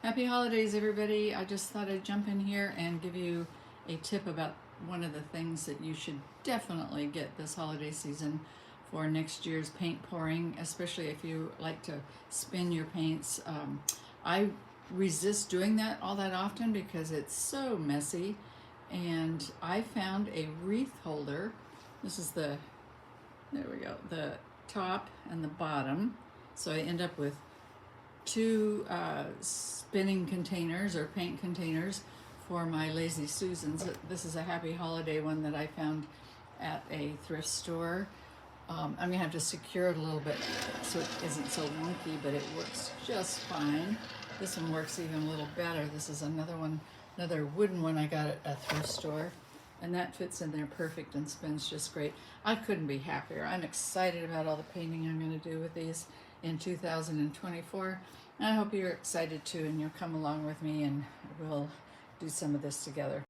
Happy holidays, everybody. I just thought I'd jump in here and give you a tip about one of the things that you should definitely get this holiday season for next year's paint pouring, especially if you like to spin your paints. I resist doing that all that often because it's so messy, and I found a wreath holder. This is there we go, the top and the bottom. So I end up with two spinning containers or paint containers for my Lazy Susans. This is a Happy Holiday one that I found at a thrift store. I'm gonna have to secure it a little bit so it isn't so wonky, but it works just fine. This one works even a little better. This is another one, another wooden one I got at a thrift store, and that fits in there perfect and spins just great. I couldn't be happier. I'm excited about all the painting I'm going to do with these in 2024. And I hope you're excited too, and you'll come along with me and we'll do some of this together.